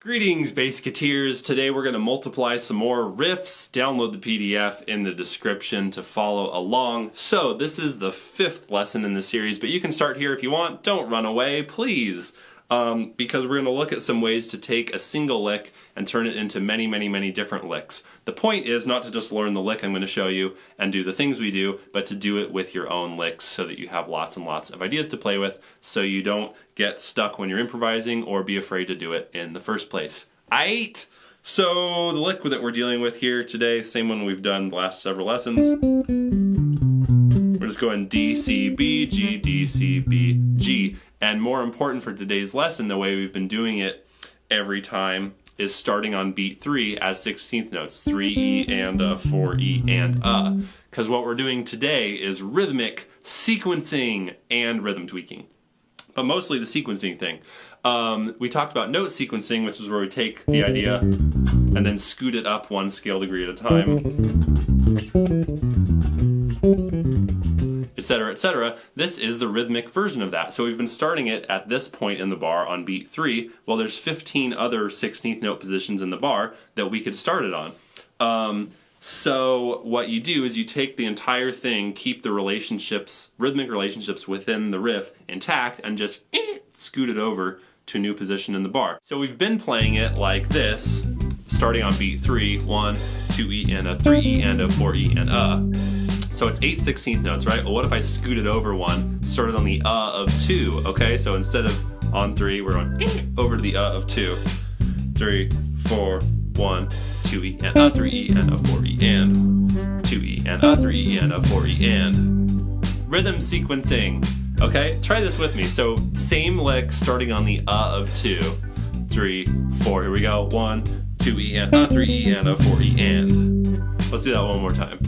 Greetings, Basketeers. Today we're going to multiply some more riffs. Download the PDF in the description to follow along. So this is the 5th lesson in the series, but you can start here if you want. Don't run away, please. Because we're going to look at some ways to take a single lick and turn it into many different licks. The point is not to just learn the lick I'm going to show you and do the things we do, but to do it with your own licks so that you have lots and lots of ideas to play with so you don't get stuck when you're improvising or be afraid to do it in the first place. Aight! So the lick that we're dealing with here today, same one we've done the last several lessons. We're just going D, C, B, G, D, C, B, G. And more important for today's lesson, the way we've been doing it every time is starting on beat 3 as 16th notes, 3E and 4E and because what we're doing today is rhythmic sequencing and rhythm tweaking. But mostly the sequencing thing. We talked about note sequencing, which is where we take the idea and then scoot it up one scale degree at a time, etc., etc. This is the rhythmic version of that. So we've been starting it at this point in the bar on beat 3. Well, there's 15 other 16th note positions in the bar that we could start it on. So what you do is you take the entire thing, keep the relationships, rhythmic relationships within the riff intact, and just scoot it over to a new position in the bar. So we've been playing it like this, starting on beat 3, 1, 2E and a 3E and a 4E and a. So it's 8 16th notes, right? Well, what if I scooted over one, started on the of 2, okay? So instead of on 3, we're going over to the of 2. 3, 4, 1, 2E and a 3E and a 4E and 2E and a 3E and a 4E and rhythm sequencing. Okay, try this with me. So same lick starting on the of 2, 3, 4. Here we go. 1, 2E and a 3E and a 4E and. Let's do that one more time.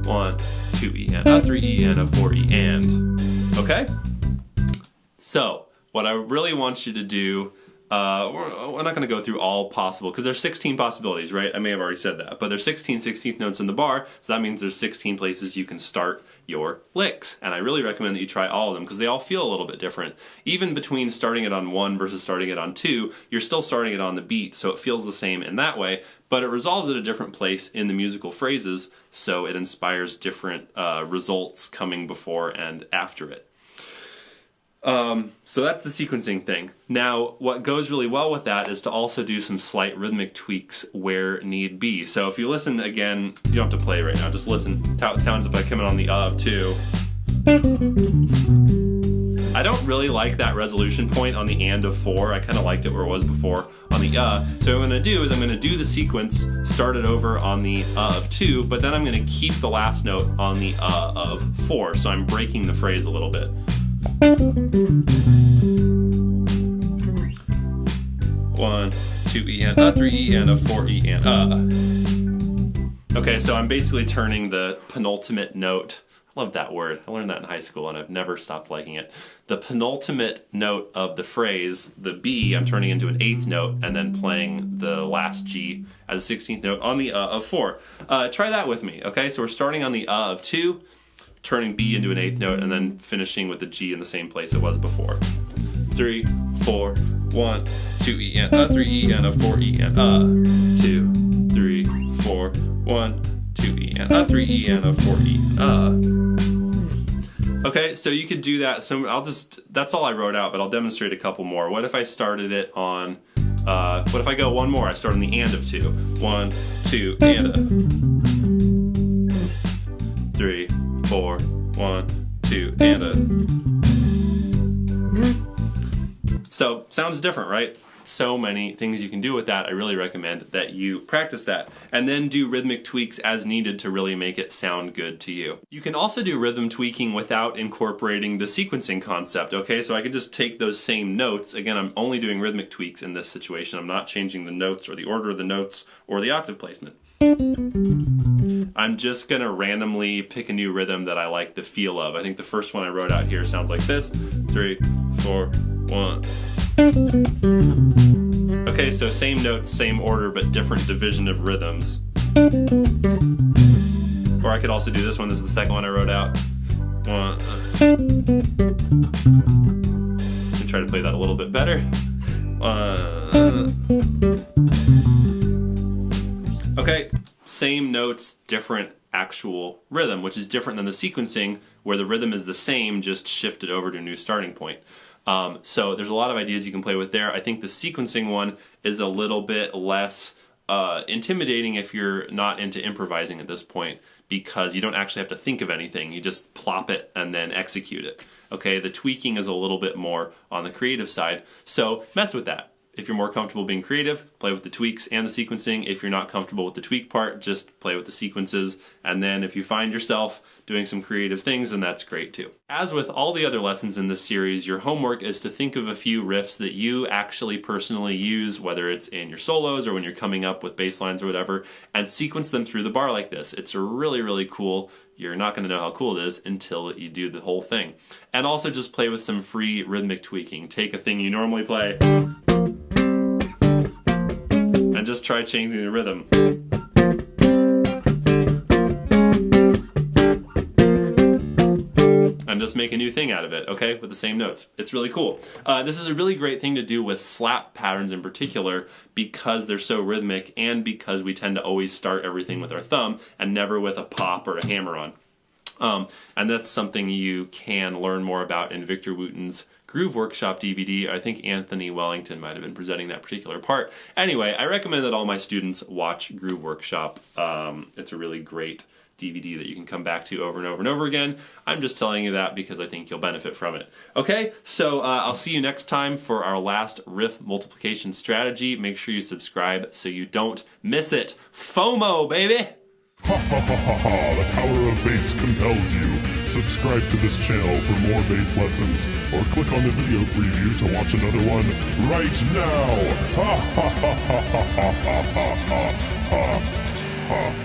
1, 2E and a 3E and a 4E and. Okay? So, what I really want you to do, we're not going to go through all possible, because there's 16 possibilities, right? I may have already said that, but there's 16 16th notes in the bar, so that means there's 16 places you can start your licks. And I really recommend that you try all of them, because they all feel a little bit different. Even between starting it on 1 versus starting it on 2, you're still starting it on the beat, so it feels the same in that way, but it resolves at a different place in the musical phrases, so it inspires different results coming before and after it. So that's the sequencing thing. Now, what goes really well with that is to also do some slight rhythmic tweaks where need be. So if you listen again, you don't have to play right now, just listen how it sounds if I come in on the of 2. I don't really like that resolution point on the and of 4. I kind of liked it where it was before on the So what I'm going to do is I'm going to do the sequence, start it over on the of 2, but then I'm going to keep the last note on the of 4. So I'm breaking the phrase a little bit. 1, 2E and a 3E and a 4E and a. Okay, so I'm basically turning the penultimate note. I love that word. I learned that in high school and I've never stopped liking it. The penultimate note of the phrase, the B, I'm turning into an 8th note and then playing the last G as a 16th note on the of 4. Try that with me, okay? So we're starting on the of 2, turning B into an 8th note, and then finishing with the G in the same place it was before. 3, 4, 1, 2E and a 3E and a 4E and a. 2, 3, 4, 1, 2E and a 3E and a 4E and a. Okay, so you could do that. So that's all I wrote out, but I'll demonstrate a couple more. What if I started it on, what if I go one more? I start on the and of 2. 1, 2, and a. 3, 4, 1, 2, and a. So, sounds different, right? So many things you can do with that. I really recommend that you practice that and then do rhythmic tweaks as needed to really make it sound good to you. You can also do rhythm tweaking without incorporating the sequencing concept, okay? So I could just take those same notes. Again, I'm only doing rhythmic tweaks in this situation. I'm not changing the notes or the order of the notes or the octave placement. I'm just gonna randomly pick a new rhythm that I like the feel of. I think the first one I wrote out here sounds like this. 3, 4, 1. Okay, so same notes, same order, but different division of rhythms. Or I could also do this one. This is the second one I wrote out. 1. Try to play that a little bit better. Okay, same notes, different actual rhythm, which is different than the sequencing where the rhythm is the same, just shifted over to a new starting point. So there's a lot of ideas you can play with there. I think the sequencing one is a little bit less intimidating if you're not into improvising at this point, because you don't actually have to think of anything. You just plop it and then execute it. Okay, the tweaking is a little bit more on the creative side, so mess with that. If you're more comfortable being creative, play with the tweaks and the sequencing. If you're not comfortable with the tweak part, just play with the sequences. And then if you find yourself doing some creative things, then that's great too. As with all the other lessons in this series, your homework is to think of a few riffs that you actually personally use, whether it's in your solos or when you're coming up with bass lines or whatever, and sequence them through the bar like this. It's really, really cool. You're not going to know how cool it is until you do the whole thing. And also just play with some free rhythmic tweaking. Take a thing you normally play and just try changing the rhythm. And just make a new thing out of it, okay, with the same notes. It's really cool. This is a really great thing to do with slap patterns in particular, because they're so rhythmic and because we tend to always start everything with our thumb and never with a pop or a hammer on. And that's something you can learn more about in Victor Wooten's Groove Workshop DVD. I think Anthony Wellington might have been presenting that particular part. Anyway, I recommend that all my students watch Groove Workshop. It's a really great DVD that you can come back to over and over and over again. I'm just telling you that because I think you'll benefit from it. Okay, so I'll see you next time for our last riff multiplication strategy. Make sure you subscribe so you don't miss it. FOMO, baby! Ha ha ha ha ha, the power of bass compels you. Subscribe to this channel for more bass lessons, or click on the video preview to watch another one right now. Ha ha ha ha ha ha ha ha ha ha.